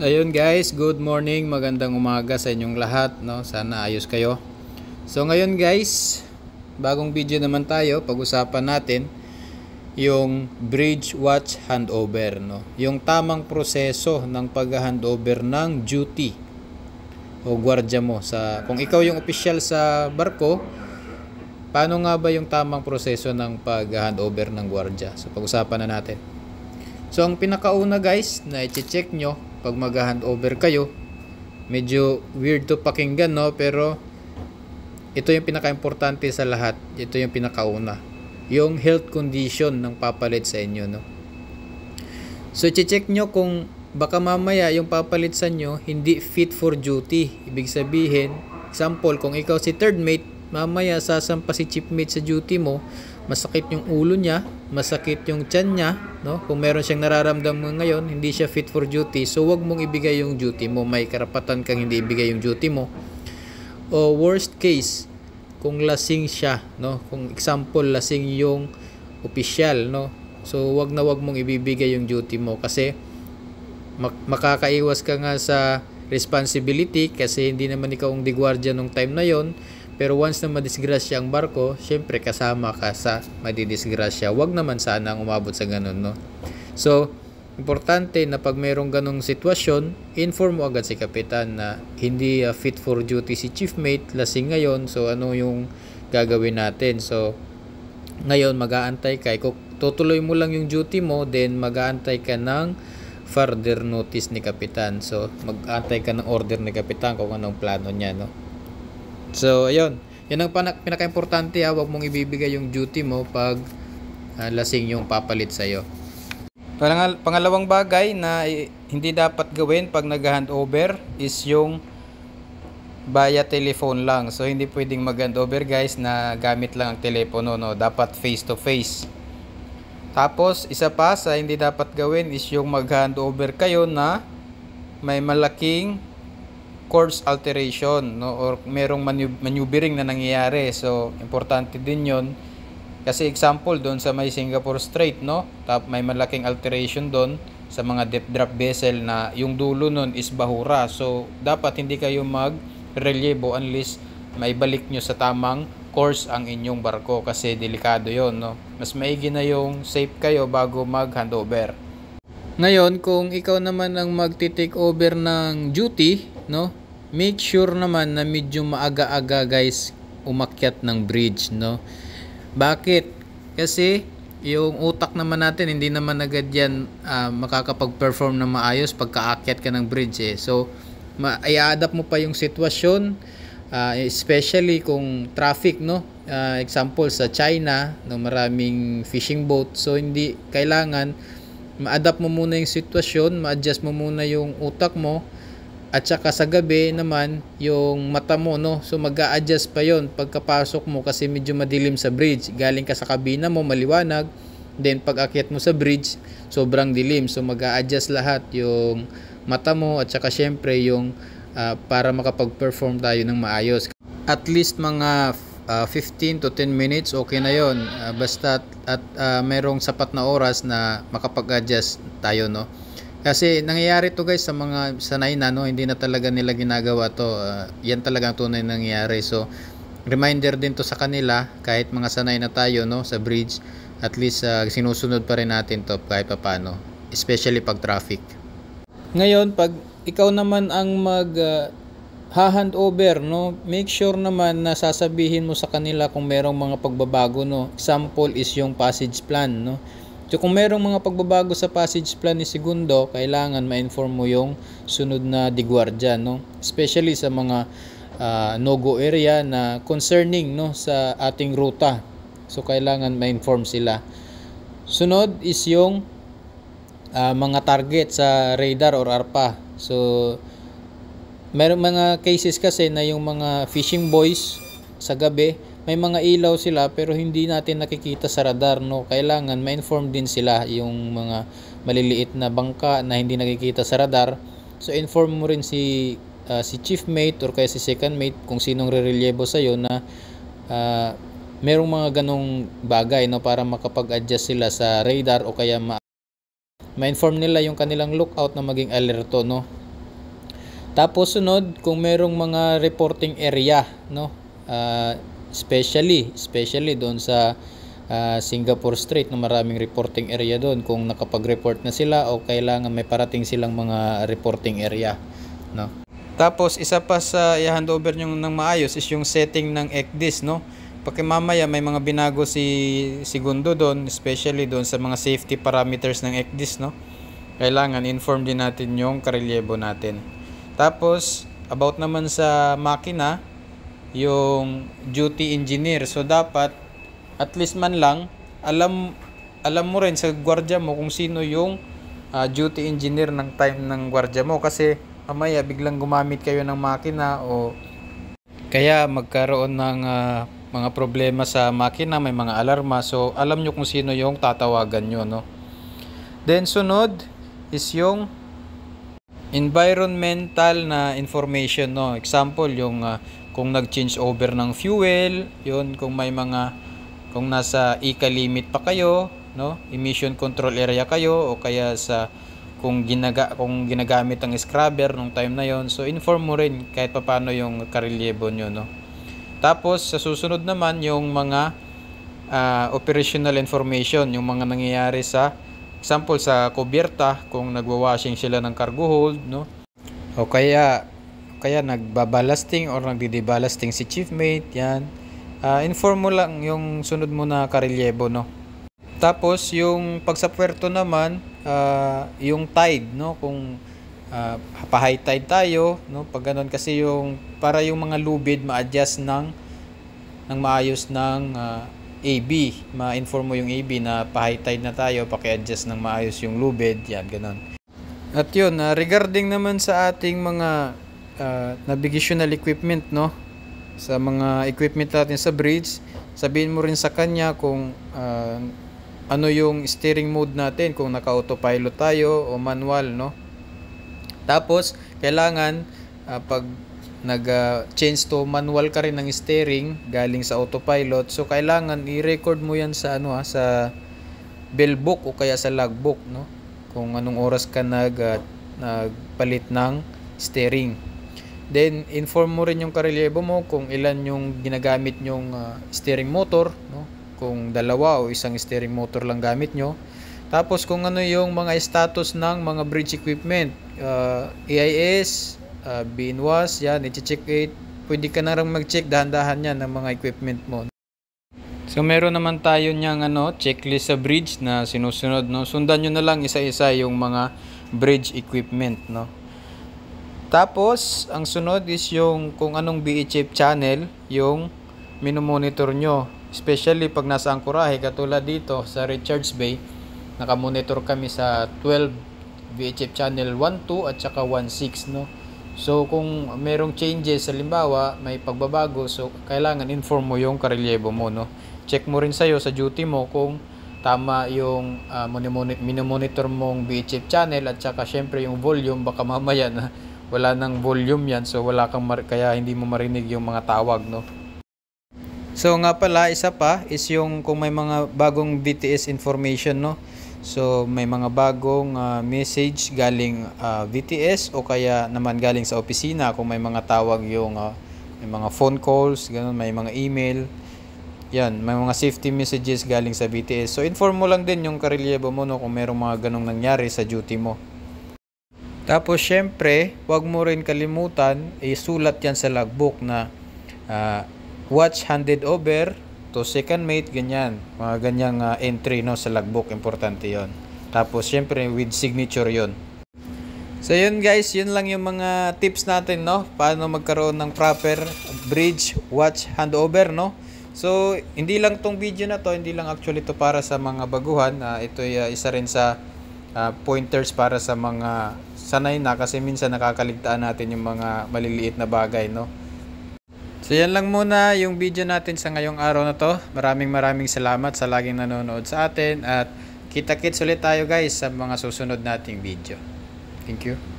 Ayun guys, good morning, magandang umaga sa inyong lahat, no? Sana ayos kayo. So ngayon guys, bagong video naman tayo, pag-usapan natin yung bridge watch handover, no? Yung tamang proseso ng pag-handover ng duty o gwardiya mo sa kung ikaw yung official sa barko, paano nga ba yung tamang proseso ng pag-handover ng gwardiya? So pag-usapan na natin. So ang pinakauna guys na i-check nyo pag mag-handover kayo, medyo weird to pakinggan, no, pero ito yung pinaka-importante sa lahat. Ito yung pinakauna, yung health condition ng papalit sa inyo, no. So i-check nyo kung baka mamaya yung papalit sa inyo hindi fit for duty. Ibig sabihin, example, kung ikaw si third mate, mamaya sasampa si chief mate sa duty mo, masakit yung ulo niya, masakit yung tiyan niya, no? Kung meron siyang nararamdaman ngayon, hindi siya fit for duty, so wag mong ibigay yung duty mo. May karapatan kang hindi ibigay yung duty mo. O worst case, kung lasing siya, no? Kung example, lasing yung official, no? So wag na wag mong ibibigay yung duty mo kasi makakaiwas ka nga sa responsibility kasi hindi naman ikaw ang digwardya nung time na yon. Pero once na madisgrasya ang barko, syempre kasama ka sa madidisgrasya. Wag naman sana ang umabot sa ganun, no? So, importante na pag mayroong ganong sitwasyon, inform mo agad si kapitan na hindi fit for duty si chief mate, lasing ngayon. So, ano yung gagawin natin? So, ngayon mag-aantay ka. Kung tutuloy mo lang yung duty mo, then mag-aantay ka ng further notice ni kapitan. So, mag-aantay ka ng order ni kapitan kung anong plano niya, no? So, ayun. Yan ang pinaka-importante, ha. Huwag mong ibibigay yung duty mo pag lasing yung papalit sa'yo. Pangalawang bagay na hindi dapat gawin pag nag-handover is yung via telephone lang. So, hindi pwedeng mag-handover guys na gamit lang ang telepono, no? Dapat face to face. Tapos, isa pa sa hindi dapat gawin is yung mag-handover kayo na may malaking course alteration, no, or merong maneuvering na nangyayari. So importante din yon kasi example doon sa may Singapore Strait, no, may malaking alteration doon sa mga depth drop vessel na yung dulo nun is bahura. So dapat hindi kayo mag-relievo unless maibalik nyo sa tamang course ang inyong barko kasi delikado yon, no. Mas maigi na yung safe kayo bago mag-handover. Ngayon, kung ikaw naman ang magti-take over ng duty, no, make sure naman na medyo maaga-aga guys umakyat ng bridge, no. Bakit? Kasi yung utak naman natin hindi naman agad yan makakapag-perform na maayos pagkaakyat ka ng bridge, eh. So i-adapt mo pa yung sitwasyon, especially kung traffic, no. Example sa China, no, maraming fishing boat. So hindi kailangan, ma-adapt mo muna yung sitwasyon, ma-adjust mo muna yung utak mo. At saka sa gabi naman, yung mata mo, no? So mag-a-adjust pa yon pagkapasok mo kasi medyo madilim sa bridge. Galing ka sa kabina mo, maliwanag. Then pag akyat mo sa bridge, sobrang dilim. So mag-a-adjust lahat yung mata mo at saka syempre yung para makapag-perform tayo ng maayos. At least mga 15 to 10 minutes, okay na yon. Basta at merong sapat na oras na makapag-adjust tayo, no? Kasi nangyayari to guys sa mga sanay na, no, hindi na talaga nila ginagawa to. Yan talaga ang tunay nangyayari. So reminder din to sa kanila, kahit mga sanay na tayo, no, sa bridge, at least sinusunod pa rin natin to kahit paano, especially pag traffic. Ngayon, pag ikaw naman ang ha-handover, no, make sure naman na sasabihin mo sa kanila kung merong mga pagbabago, no. Example is yung passage plan, no. So kung merong mga pagbabago sa passage plan ni Segundo, kailangan ma-inform mo yung sunod na digwardya, no? Especially sa mga no-go area na concerning, no, sa ating ruta. So kailangan ma-inform sila. Sunod is yung mga target sa radar or ARPA. So merong mga cases kasi na yung mga fishing boys sa gabi, may mga ilaw sila pero hindi natin nakikita sa radar, no. Kailangan ma-inform din sila yung mga maliliit na bangka na hindi nakikita sa radar. So inform mo rin si chief mate or kaya si second mate kung sinong re-relievo sa iyo na merong mga ganong bagay, no, para makapag-adjust sila sa radar o kaya ma-inform nila yung kanilang lookout na maging alerto, no. Tapos sunod, kung merong mga reporting area, no? Especially doon sa Singapore Street, no, maraming reporting area doon kung nakapag-report na sila o kailangan may parating silang mga reporting area, no. Tapos isa pa sa i-handover nyo ng maayos is yung setting ng ECDIS, no. Mamaya may mga binago si Segundo doon, especially doon sa mga safety parameters ng ECDIS, no. Kailangan inform din natin yung karelyebo natin. Tapos about naman sa makina, yung duty engineer. So dapat at least man lang alam mo rin sa gwardiya mo kung sino yung duty engineer ng time ng gwardiya mo, kasi mamaya biglang gumamit kayo ng makina o kaya magkaroon ng mga problema sa makina, may mga alarma. So alam nyo kung sino yung tatawagan nyo, no. Then sunod is yung environmental na information, no. Example, yung kung nag-change over ng fuel, yun, kung nasa ECA limit pa kayo, no, emission control area kayo, o kaya kung ginagamit ang scrubber nung time na yon. So inform mo rin kahit paano yung karelyebo nyo, no. Tapos sa susunod naman yung mga operational information, yung mga nangyayari sa example sa kubyerta, kung nagwa-washing sila ng cargo hold, no, o kaya nagbabalasting or nagdidebalasting si chief mate, yan. Inform mo lang yung sunod mo na karelyebo, no. Tapos yung pag sa puerto naman, yung tide, no, kung pa-high tide tayo, no, pag ganun, kasi yung para yung mga lubid ma-adjust ng maayos ng AB, ma-inform mo yung AB na pa-high tide na tayo, paki-adjust ng maayos yung lubid, yan, ganun. At yun, regarding naman sa ating mga navigational equipment, no, sa mga equipment natin sa bridge, sabihin mo rin sa kanya kung ano yung steering mode natin, kung naka-autopilot tayo o manual, no. Tapos kailangan pag nag-change to manual ka rin ng steering galing sa autopilot, so kailangan i-record mo yan sa sa bell book o kaya sa logbook, no, kung anong oras ka nagpalit ng steering. Then inform mo rin yung karelyebo mo kung ilan yung ginagamit nyong steering motor, no, kung dalawa o isang steering motor lang gamit nyo. Tapos kung ano yung mga status ng mga bridge equipment, AIS, BNWAS, yan, i-check it. Pwede ka na rin mag-check dahan-dahan yan ng mga equipment mo. So meron naman tayo niyang checklist sa bridge na sinusunod, no. Sundan nyo na lang isa-isa yung mga bridge equipment, no. Tapos ang sunod is yung kung anong VHF channel yung minomonitor nyo. Especially pag nasa angkorahe, katulad dito sa Richards Bay, nakamonitor kami sa 12 VHF channel 12 at saka 16, no. So kung merong changes, halimbawa may pagbabago, so kailangan inform mo yung karelyebo mo, no. Check mo rin sa'yo sa duty mo kung tama yung minomonitor mong VHF channel, at saka syempre yung volume, baka mamaya na wala nang volume yan, so kaya hindi mo marinig yung mga tawag, no. So nga pala, isa pa is yung kung may mga bagong VTS information, no. So may mga bagong message galing VTS o kaya naman galing sa opisina, kung may mga tawag yung may mga phone calls, ganun, may mga email, yan, may mga safety messages galing sa VTS. So inform mo lang din yung karelyebo mo, no, kung merong mga ganong nangyari sa duty mo. Tapos syempre, wag mo rin kalimutan isulat yan sa logbook na watch handed over to second mate, ganyan, mga ganyang entry, no, sa logbook, importante yon. Tapos syempre with signature yon. So yun guys, yun lang yung mga tips natin, no, paano magkaroon ng proper bridge watch handover, no. So hindi lang tong video na to, hindi lang actually to para sa mga baguhan, ito ay isa rin sa pointers para sa mga sanay na, kasi minsan nakakaligtaan natin yung mga maliliit na bagay, no. So yan lang muna yung video natin sa ngayong araw na to. Maraming salamat sa laging nanonood sa atin, at kita-kits ulit tayo guys sa mga susunod nating video. Thank you.